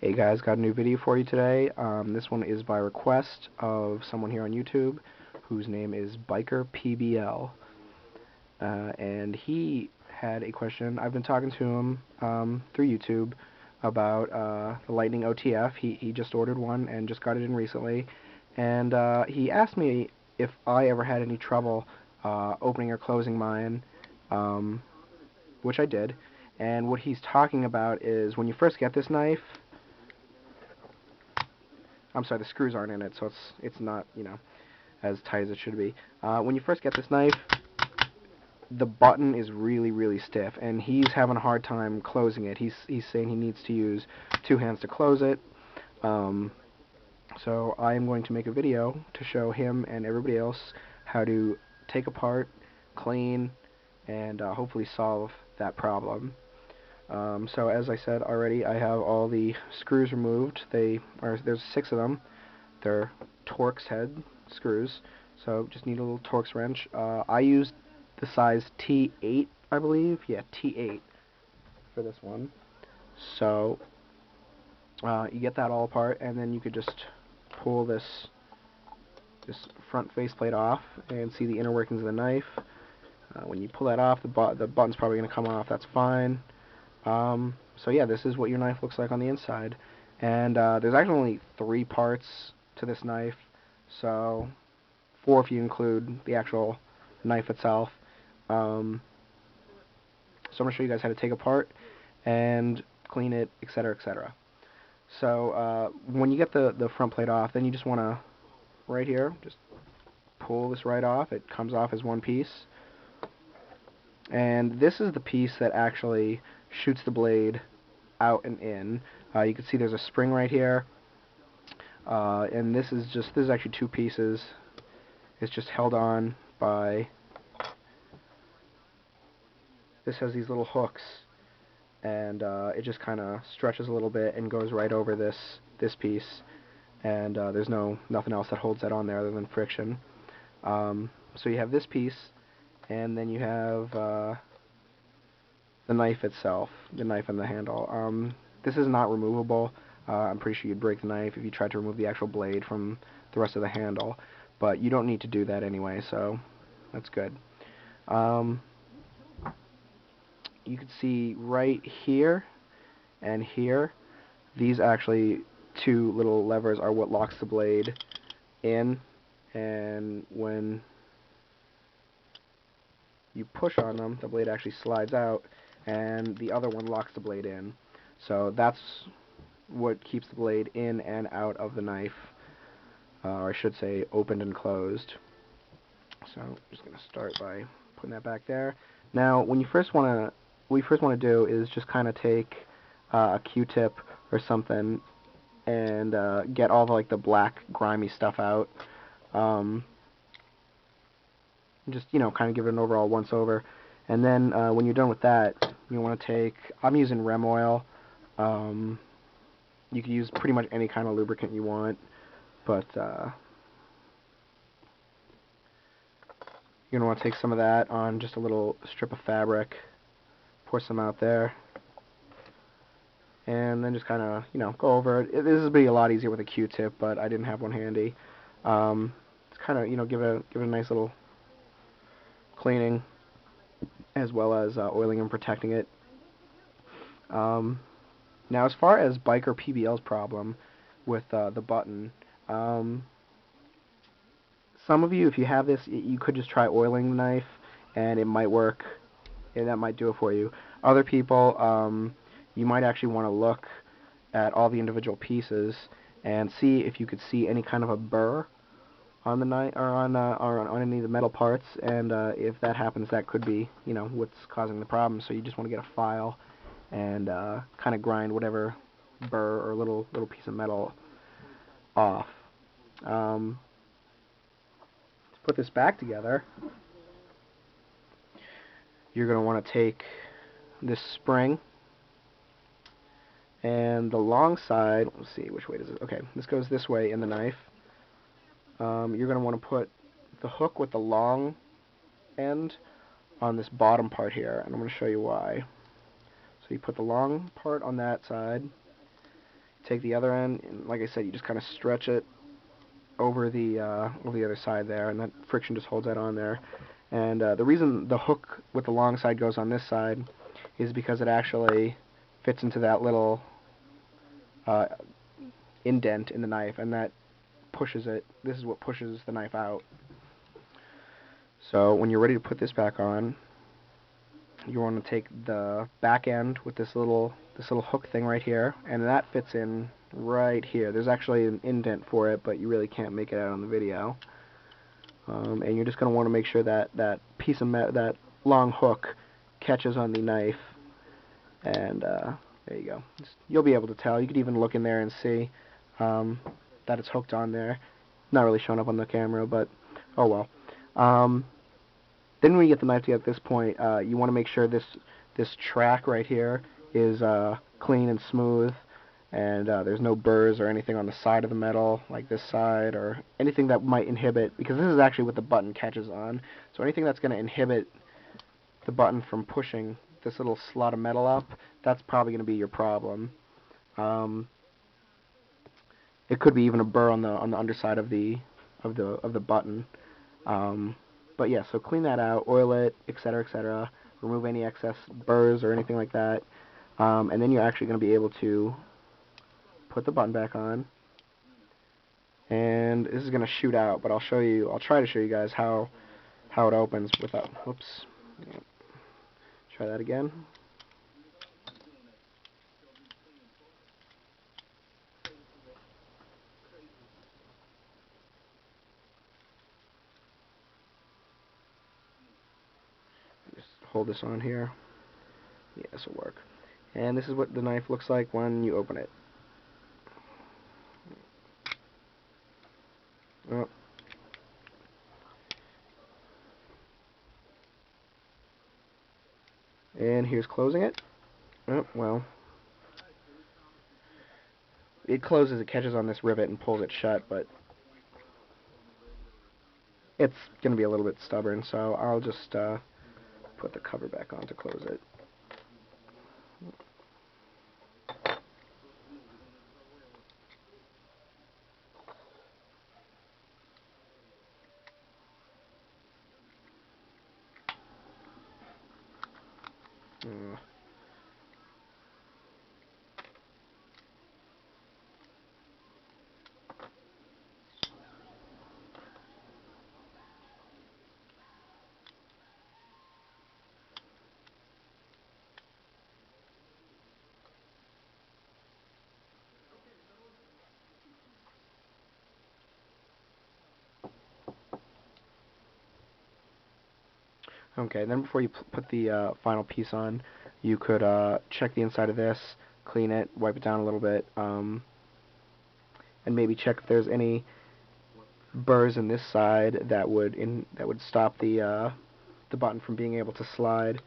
Hey guys, got a new video for you today. This one is by request of someone here on YouTube whose name is Biker PBL. And he had a question. I've been talking to him through YouTube about the Lightning OTF. He just ordered one and just got it in recently. And he asked me if I ever had any trouble opening or closing mine, which I did. And what he's talking about is when you first get this knife, I'm sorry, the screws aren't in it, so it's not, as tight as it should be. When you first get this knife, the button is really stiff, and he's having a hard time closing it. He's saying he needs to use two hands to close it. So I am going to make a video to show him and everybody else how to take apart, clean, and hopefully solve that problem. So as I said already, I have all the screws removed. There's 6 of them. They're Torx head screws, so just need a little Torx wrench. I used the size T8, I believe. Yeah, T8 for this one. So you get that all apart, and then you could just pull this front faceplate off and see the inner workings of the knife. When you pull that off, the button's probably going to come off. That's fine. So yeah, this is what your knife looks like on the inside. And there's actually only 3 parts to this knife, so 4 if you include the actual knife itself. So I'm going to show you guys how to take apart and clean it, etc., etc. So when you get the front plate off, then you just want to, right here, just pull this right off. It comes off as one piece. And this is the piece that actually shoots the blade out and in. You can see there's a spring right here, and this is actually 2 pieces. It's just held on by, this has these little hooks, and it just kind of stretches a little bit and goes right over this piece, and there's nothing else that holds that on there other than friction. So you have this piece, and then you have the knife itself, the knife and the handle. This is not removable. I'm pretty sure you'd break the knife if you tried to remove the actual blade from the rest of the handle, but you don't need to do that anyway, so that's good. You can see right here and here, these actually 2 little levers are what locks the blade in, and when you push on them, the blade actually slides out, and the other one locks the blade in. So that's what keeps the blade in and out of the knife, or I should say opened and closed. So I'm just going to start by putting that back there. Now, what you first want to do is just kind of take a Q-tip or something and get all the black grimy stuff out. Just kind of give it an overall once over, and then when you're done with that, you want to take, I'm using Rem oil. You can use pretty much any kind of lubricant you want, but you're going to want to take some of that on just a little strip of fabric, pour some out there, and then just kind of go over it. This would be a lot easier with a Q-tip, but I didn't have one handy. Just kind of give it a nice little cleaning, as well as oiling and protecting it. Now, as far as Biker PBL's problem with the button, some of you, if you have this, you could just try oiling the knife, and it might work, and that might do it for you. Other people, you might actually want to look at all the individual pieces and see if you could see any kind of a burr on the knife, or on any of the metal parts, and if that happens, that could be what's causing the problem. So you just want to get a file and kind of grind whatever burr or little piece of metal off. To put this back together, you're going to want to take this spring, and the long side, let's see, which way does it, okay, this goes this way in the knife. You're going to want to put the hook with the long end on this bottom part here, and I'm going to show you why. So you put the long part on that side, take the other end, and like I said, you just kind of stretch it over the other side there, and that friction just holds that on there. And the reason the hook with the long side goes on this side is because it actually fits into that little indent in the knife, and that pushes it. This is what pushes the knife out. So when you're ready to put this back on, you want to take the back end with this little hook thing right here, and that fits in right here. There's actually an indent for it, but you really can't make it out on the video. And you're just going to want to make sure that that piece of that long hook catches on the knife, and there you go. You'll be able to tell. You could even look in there and see that it's hooked on there. Not really showing up on the camera, but oh well. Then when you get the knife together at this point, you want to make sure this track right here is clean and smooth, and there's no burrs or anything on the side of the metal, like this side, or anything that might inhibit, because this is actually what the button catches on, so anything that's going to inhibit the button from pushing this little slot of metal up, that's probably going to be your problem. It could be even a burr on the underside of the button. But yeah, so clean that out, oil it, etc., etc. Remove any excess burrs or anything like that, and then you're actually going to be able to put the button back on. And this is going to shoot out, but I'll try to show you guys how it opens without. Whoops. Yeah. Try that again. Just hold this on here. Yeah, this will work. And this is what the knife looks like when you open it. Oh. And here's closing it. Oh, well. It closes, it catches on this rivet and pulls it shut, but it's going to be a little bit stubborn, so I'll just put the cover back on to close it. Okay, then before you put the final piece on, you could check the inside of this, clean it, wipe it down a little bit, and maybe check if there's any burrs in this side that would stop the button from being able to slide.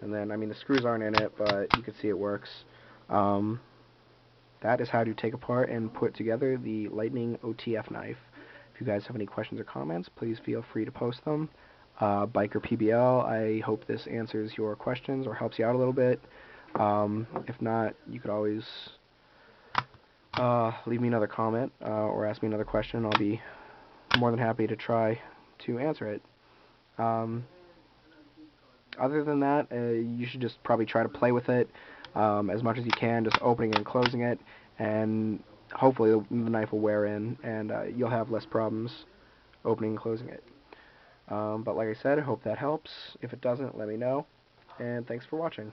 And then, I mean, the screws aren't in it, but you can see it works. That is how to take apart and put together the Lightning OTF knife. If you guys have any questions or comments, please feel free to post them. Biker PBL, I hope this answers your questions or helps you out a little bit. If not, you could always leave me another comment or ask me another question. I'll be more than happy to try to answer it. Other than that, you should just probably try to play with it as much as you can, just opening and closing it, and hopefully the knife will wear in, and you'll have less problems opening and closing it. But like I said, I hope that helps. If it doesn't, let me know, and thanks for watching.